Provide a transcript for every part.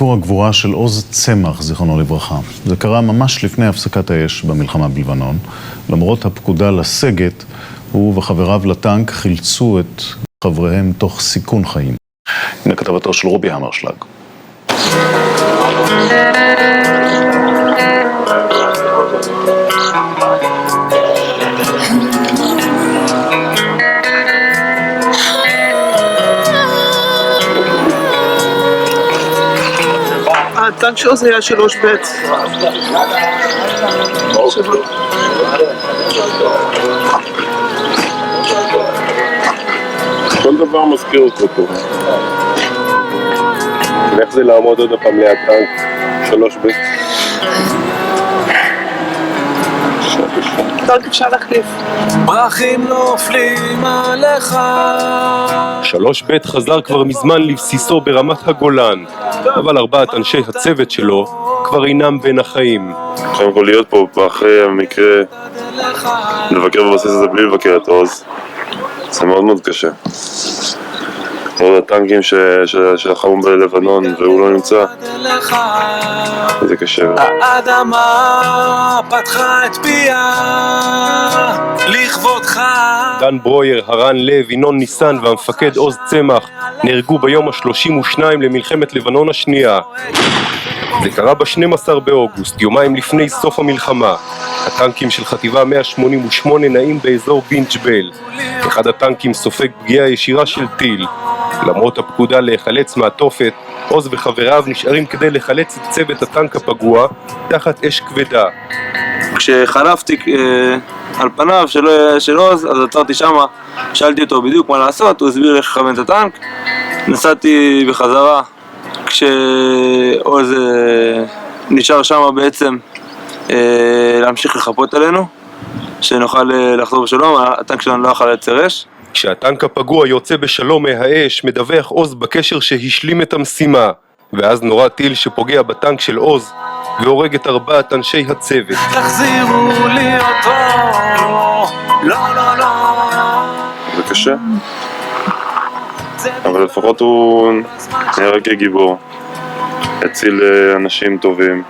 סיפור הגבורה של עוז צמח, זיכרונו לברכה. זה קרה ממש לפני הפסקת האש במלחמה בלבנון. למרות הפקודה לסגת, הוא וחבריו לטנק חילצו את חבריהם תוך סיכון חיים. הנה כתבתו של רובי המרשלג. הטנק שלו זה היה 3B. כל דבר מזכיר אותו פה. איך זה לעמוד עוד הפעם ליד טנק 3B? טנק אפשר להחליף. פרחים נופלים עליך. 3B חזר כבר מזמן לבסיסו ברמת הגולן, אבל 4 אנשי הצוות שלו כבר אינם בין החיים. חייב כל להיות פה אחרי המקרה, לבקר בבסיס הזה בלי לבקר את עוז. זה מאוד מאוד קשה. עוד הטנקים שלחמו בלבנון והוא לא נמצא, זה קשה. האדמה פתחה את פיה לכבודך. דן ברויר, הרן לב, ינון ניסן והמפקד עוז צמח נהרגו ביום ה-32 למלחמת לבנון השנייה. זה קרה ב-12 באוגוסט, יומיים לפני סוף המלחמה. הטנקים של חטיבה 188 נעים באזור בינג'בל. אחד הטנקים סופג פגיעה ישירה של טיל. למרות הפקודה להיחלץ מהתופת, עוז וחבריו נשארים כדי לחלץ את צוות הטנק הפגוע תחת אש כבדה. כשחלפתי על פניו של עוז, אז עצרתי שמה, שאלתי אותו בדיוק מה לעשות, הוא הסביר איך לכוון את הטנק. נסעתי בחזרה כשעוז נשאר שמה בעצם להמשיך לחפות עלינו, שנוכל לחזור בשלום. הטנק שלנו לא יכול לייצר אש. כשהטנק הפגוע יוצא בשלום מהאש, מדווח עוז בקשר שהשלים את המשימה, ואז נורא טיל שפוגע בטנק של עוז והורג את 4 אנשי הצוות. תחזירו לי אותו, לא לא לא. זה קשה, אבל לפחות הוא נהרג כגיבור, הציל אנשים טובים.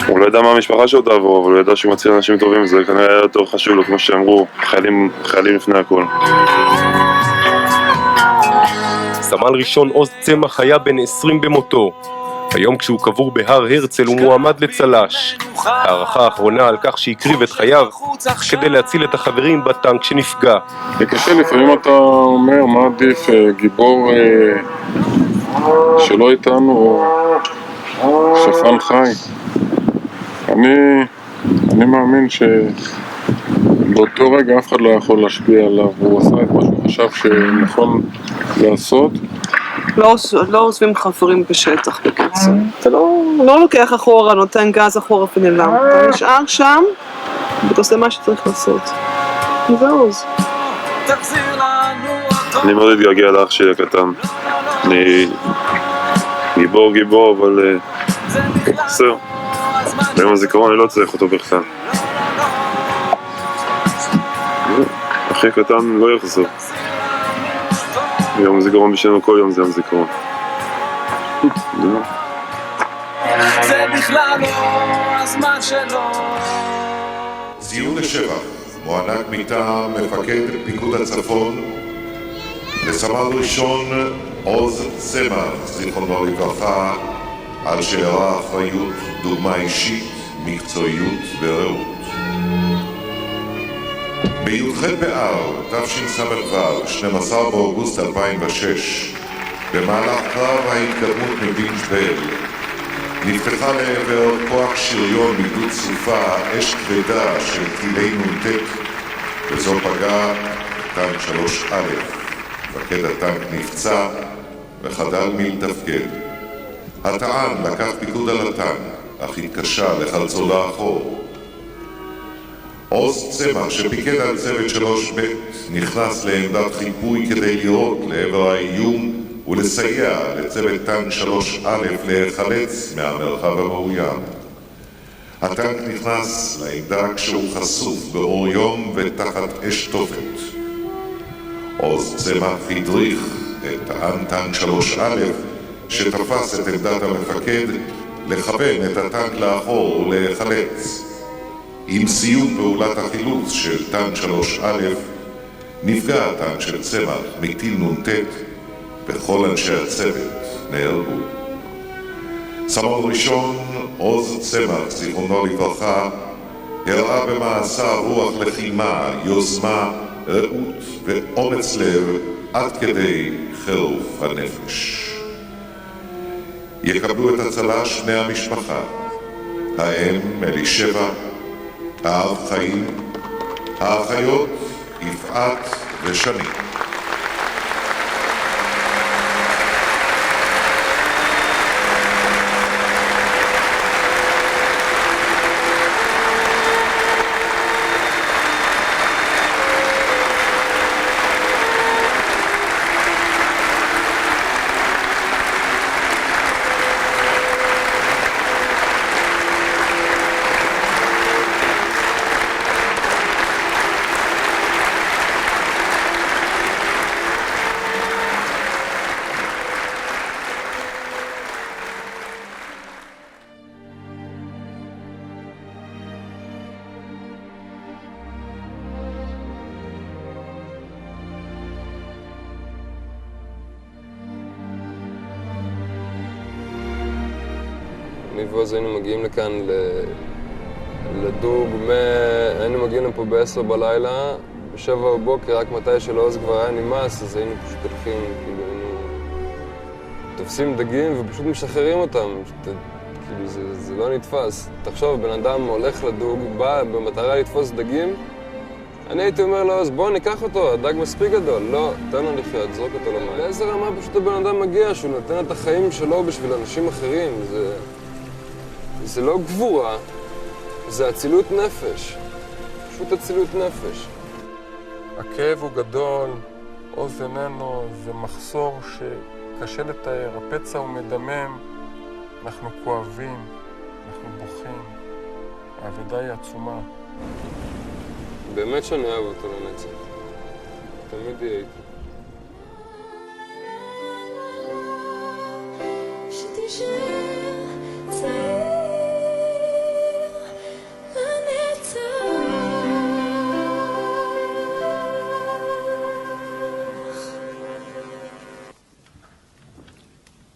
הוא לא ידע מה המשפחה שלו תעבור, אבל הוא ידע שהוא מציל אנשים טובים, זה כנראה היה יותר חשוב לו, כמו שאמרו, חיילים לפני הכל. סמל ראשון עוז צמח היה בן 20 במותו. היום כשהוא קבור בהר הרצל הוא מועמד לצל"ש. הערכה האחרונה על כך שהקריב את חייו כדי להציל את החברים בטנק שנפגע. זה קשה, לפעמים אתה אומר מה עדיף, גיבור שלא איתנו או שפן חי. אני מאמין שבאותו רגע אף אחד לא יכול להשפיע עליו, הוא עשה את מה שהוא חשב שנכון לעשות. לא עוזבים חברים בשטח בקיצור. אתה לא לוקח אחורה, נותן גז אחורה ונעלם. אתה נשאר שם ואתה עושה מה שצריך לעשות. זה עוז. אני מאוד התגעגע לאח שלי הקטן. אני גיבור, אבל הוא חסר. ביום הזיכרון אני לא צריך אותו בכלל. אחי הקטן לא יחזור. יום הזיכרון בשבילנו, כל יום זה יום זיכרון. זה בכלל לא הזמן שלו. ציון לשבח מוענק מטעם מפקד פיקוד הצפון לסמל ראשון עוז צמח, זיכרונו לברכה, על שהראה אחריות, דוגמה אישית, מקצועיות ורעות. בי"ח באב תשס"ו, 12 באוגוסט 2006, במהלך קרב ההתקדמות מבינג'בל, נפתחה לעבר כוח שריון מגדוד סופה אש כבדה של טילי נ"ט, וזו פגעה טנק 3א. מפקד הטנק נפצע וחדל מלתפקד. הטען לקח פיקוד על הטנק, אך התקשה לחלצו לאחור. עוז צמח, שפיקד על צוות 3B, נכנס לעמדת חיפוי כדי לירות לעבר האיום ולסייע לצוות טנק 3א להיחלץ מהמרחב המאוים. הטנק נכנס לעמדה כשהוא חשוף באור יום ותחת אש תופת. עוז צמח הדריך טען טנק 3א שתפס את עמדת המפקד לכוון את הטנק לאחור ולהיחלץ. עם סיום פעולת החילוץ של טנק 3א נפגע הטנק של צמח מטיל נ"ט וכל אנשי הצוות נהרגו. סמל ראשון עוז צמח, זיכרונו לברכה, הראה במעשה רוח לחימה, יוזמה, רעות ואומץ לב עד כדי חירוף הנפש. יקבלו את הצל"ש בני המשפחה, האם אלישבע, האב חיים, האחיות יפעת ושני. אני ועוז היינו מגיעים לכאן לדוג, היינו מגיעים לפה ב-10 בלילה, ב-7 בבוקר, רק מתי שלעוז כבר היה נמאס, אז היינו פשוט הולכים, כאילו היינו תופסים דגים ופשוט משחררים אותם, כאילו זה לא נתפס. תחשוב, בן אדם הולך לדוג, בא במטרה לתפוס דגים, אני הייתי אומר לעוז, בוא ניקח אותו, הדג מספיק גדול, לא, תן לו לחיות, זרוק אותו למים. לאיזה רמה פשוט הבן אדם מגיע, שהוא נותן את החיים שלו בשביל אנשים אחרים, זה לא גבורה, זה אצילות נפש, פשוט אצילות נפש. הכאב הוא גדול, עוז איננו, זה מחסור שקשה לתאר, הפצע הוא מדמם, אנחנו כואבים, אנחנו בוכים, האבדה היא עצומה. באמת שאני אוהב אותו לנצח, תמיד יהיה איתי.